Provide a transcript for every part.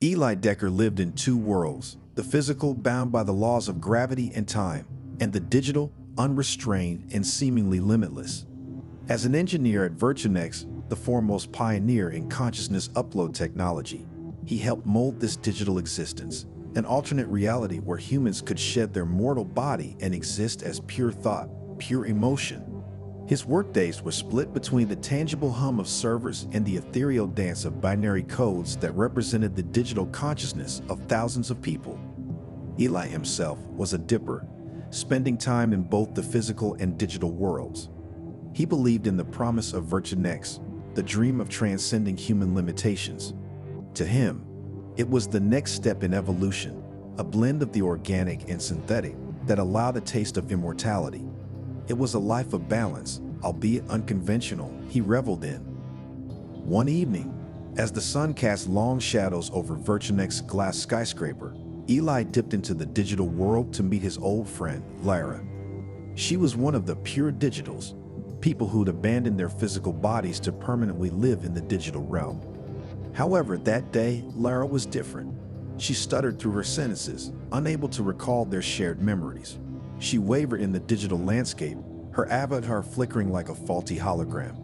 Eli Decker lived in two worlds, the physical, bound by the laws of gravity and time, and the digital, unrestrained and seemingly limitless. As an engineer at Virtunex, the foremost pioneer in consciousness upload technology, he helped mold this digital existence, an alternate reality where humans could shed their mortal body and exist as pure thought, pure emotion. His workdays were split between the tangible hum of servers and the ethereal dance of binary codes that represented the digital consciousness of thousands of people. Eli himself was a dipper, spending time in both the physical and digital worlds. He believed in the promise of Virtunex, the dream of transcending human limitations. To him, it was the next step in evolution, a blend of the organic and synthetic that allowed a taste of immortality. It was a life of balance, albeit unconventional, he reveled in. One evening, as the sun cast long shadows over Virtunex's glass skyscraper, Eli dipped into the digital world to meet his old friend, Lara. She was one of the pure digitals, people who'd abandoned their physical bodies to permanently live in the digital realm. However, that day, Lara was different. She stuttered through her sentences, unable to recall their shared memories. She wavered in the digital landscape, her avatar flickering like a faulty hologram.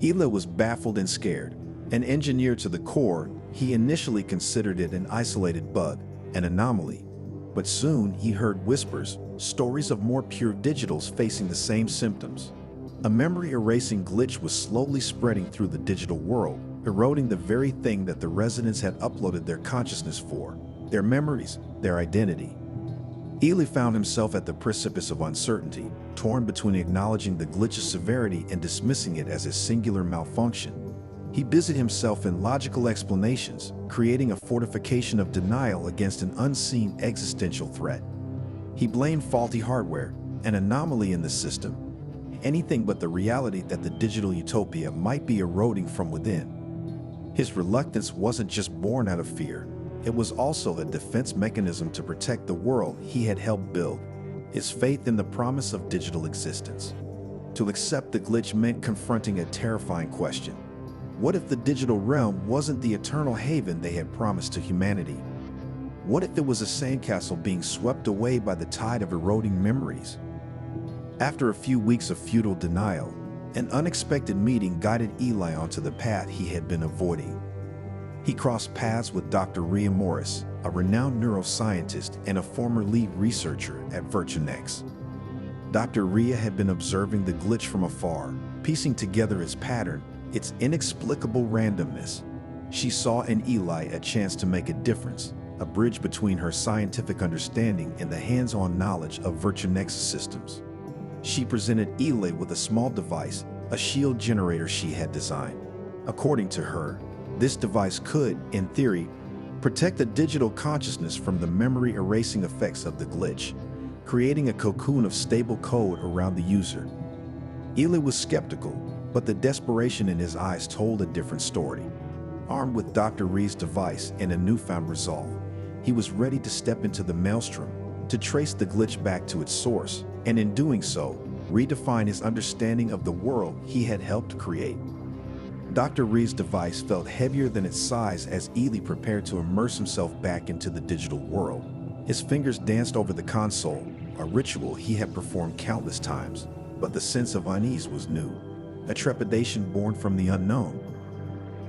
Eli was baffled and scared. An engineer to the core, he initially considered it an isolated bug, an anomaly. But soon he heard whispers, stories of more pure digitals facing the same symptoms. A memory-erasing glitch was slowly spreading through the digital world, eroding the very thing that the residents had uploaded their consciousness for, their memories, their identity. Eli found himself at the precipice of uncertainty, torn between acknowledging the glitch's severity and dismissing it as a singular malfunction. He busied himself in logical explanations, creating a fortification of denial against an unseen existential threat. He blamed faulty hardware, an anomaly in the system, anything but the reality that the digital utopia might be eroding from within. His reluctance wasn't just born out of fear. It was also a defense mechanism to protect the world he had helped build, his faith in the promise of digital existence. To accept the glitch meant confronting a terrifying question. What if the digital realm wasn't the eternal haven they had promised to humanity? What if it was a sandcastle being swept away by the tide of eroding memories? After a few weeks of futile denial, an unexpected meeting guided Eli onto the path he had been avoiding. He crossed paths with Dr. Rhea Morris, a renowned neuroscientist and a former lead researcher at Virtunex. Dr. Rhea had been observing the glitch from afar, piecing together its pattern, its inexplicable randomness. She saw in Eli a chance to make a difference, a bridge between her scientific understanding and the hands-on knowledge of Virtunex systems. She presented Eli with a small device, a shield generator she had designed. According to her, this device could, in theory, protect the digital consciousness from the memory-erasing effects of the glitch, creating a cocoon of stable code around the user. Eli was skeptical, but the desperation in his eyes told a different story. Armed with Dr. Rhea's device and a newfound resolve, he was ready to step into the maelstrom, to trace the glitch back to its source, and in doing so, redefine his understanding of the world he had helped create. Dr. Rhea's device felt heavier than its size as Eli prepared to immerse himself back into the digital world. His fingers danced over the console, a ritual he had performed countless times, but the sense of unease was new, a trepidation born from the unknown.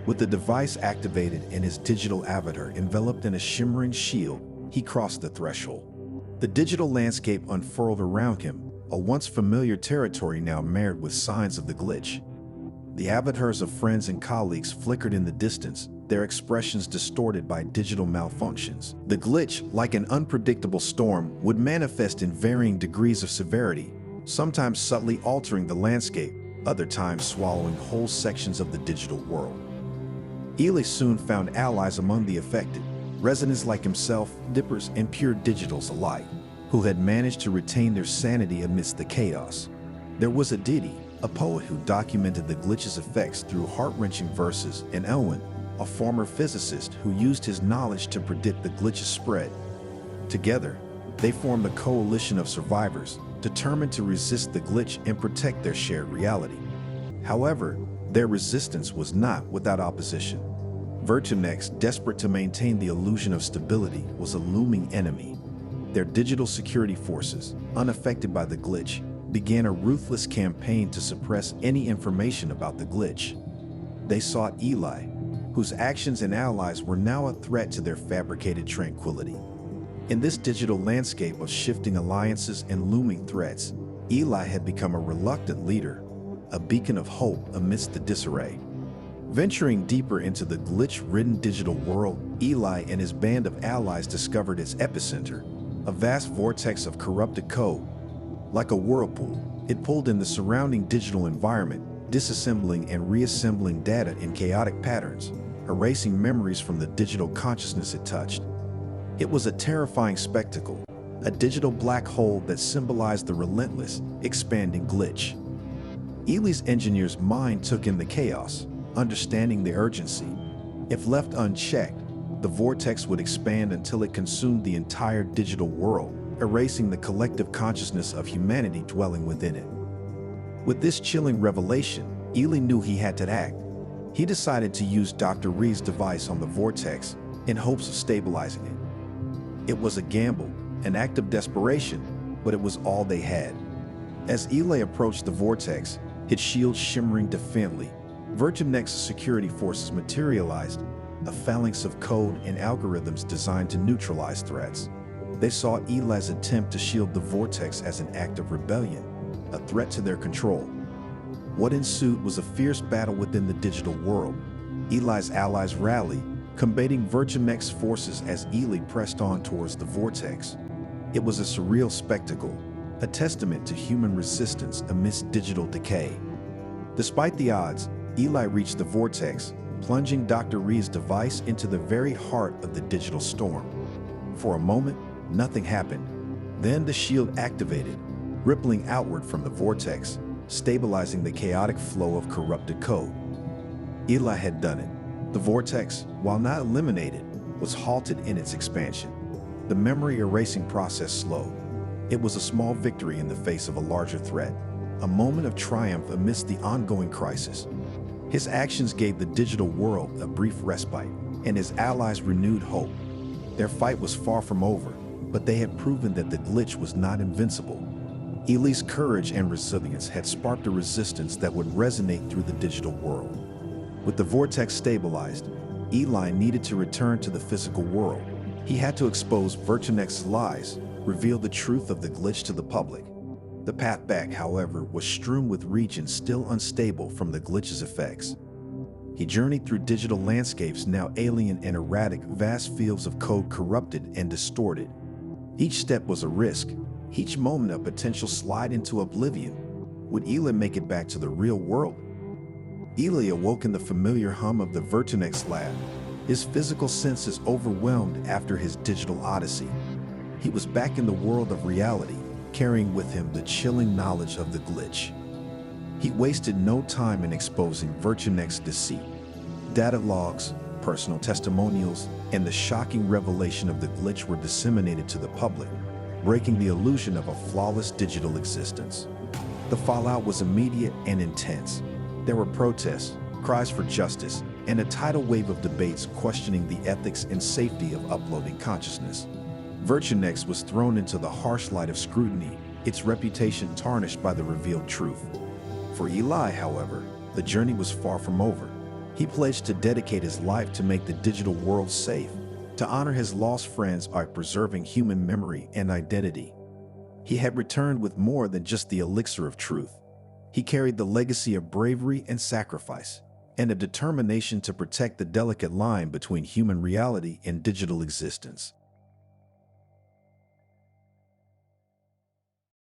With the device activated and his digital avatar enveloped in a shimmering shield, he crossed the threshold. The digital landscape unfurled around him, a once familiar territory now marred with signs of the glitch. The avatars of friends and colleagues flickered in the distance, their expressions distorted by digital malfunctions. The glitch, like an unpredictable storm, would manifest in varying degrees of severity, sometimes subtly altering the landscape, other times swallowing whole sections of the digital world. Eli soon found allies among the affected, residents like himself, dippers and pure digitals alike, who had managed to retain their sanity amidst the chaos. There was Aditi, a poet who documented the glitch's effects through heart-wrenching verses, and Elwin, a former physicist who used his knowledge to predict the glitch's spread. Together, they formed a coalition of survivors, determined to resist the glitch and protect their shared reality. However, their resistance was not without opposition. Virtunex, desperate to maintain the illusion of stability, was a looming enemy. Their digital security forces, unaffected by the glitch, began a ruthless campaign to suppress any information about the glitch. They sought Eli, whose actions and allies were now a threat to their fabricated tranquility. In this digital landscape of shifting alliances and looming threats, Eli had become a reluctant leader, a beacon of hope amidst the disarray. Venturing deeper into the glitch-ridden digital world, Eli and his band of allies discovered its epicenter, a vast vortex of corrupted code. Like a whirlpool, it pulled in the surrounding digital environment, disassembling and reassembling data in chaotic patterns, erasing memories from the digital consciousness it touched. It was a terrifying spectacle, a digital black hole that symbolized the relentless, expanding glitch. Eli's engineer's mind took in the chaos, understanding the urgency. If left unchecked, the vortex would expand until it consumed the entire digital world, erasing the collective consciousness of humanity dwelling within it. With this chilling revelation, Eli knew he had to act. He decided to use Dr. Reed's device on the vortex in hopes of stabilizing it. It was a gamble, an act of desperation, but it was all they had. As Eli approached the vortex, its shield shimmering defiantly, Virtunex's security forces materialized, a phalanx of code and algorithms designed to neutralize threats. They saw Eli's attempt to shield the vortex as an act of rebellion, a threat to their control. What ensued was a fierce battle within the digital world. Eli's allies rallied, combating Virtunex's forces as Eli pressed on towards the vortex. It was a surreal spectacle, a testament to human resistance amidst digital decay. Despite the odds, Eli reached the vortex, plunging Dr. Reed's device into the very heart of the digital storm. For a moment, nothing happened. Then the shield activated, rippling outward from the vortex, stabilizing the chaotic flow of corrupted code. Eli had done it. The vortex, while not eliminated, was halted in its expansion. The memory erasing process slowed. It was a small victory in the face of a larger threat, a moment of triumph amidst the ongoing crisis. His actions gave the digital world a brief respite, and his allies renewed hope. Their fight was far from over, but they had proven that the glitch was not invincible. Eli's courage and resilience had sparked a resistance that would resonate through the digital world. With the vortex stabilized, Eli needed to return to the physical world. He had to expose Virtunex's lies, reveal the truth of the glitch to the public. The path back, however, was strewn with regions still unstable from the glitch's effects. He journeyed through digital landscapes now alien and erratic, vast fields of code corrupted and distorted. Each step was a risk, each moment a potential slide into oblivion. Would Eli make it back to the real world? Eli awoke in the familiar hum of the Virtunex lab, his physical senses overwhelmed after his digital odyssey. He was back in the world of reality, carrying with him the chilling knowledge of the glitch. He wasted no time in exposing Virtunex's deceit. Data logs, personal testimonials, and the shocking revelation of the glitch were disseminated to the public, breaking the illusion of a flawless digital existence. The fallout was immediate and intense. There were protests, cries for justice, and a tidal wave of debates questioning the ethics and safety of uploading consciousness. Virtunex was thrown into the harsh light of scrutiny, its reputation tarnished by the revealed truth. For Eli, however, the journey was far from over. He pledged to dedicate his life to make the digital world safe, to honor his lost friends by preserving human memory and identity. He had returned with more than just the elixir of truth. He carried the legacy of bravery and sacrifice, and a determination to protect the delicate line between human reality and digital existence.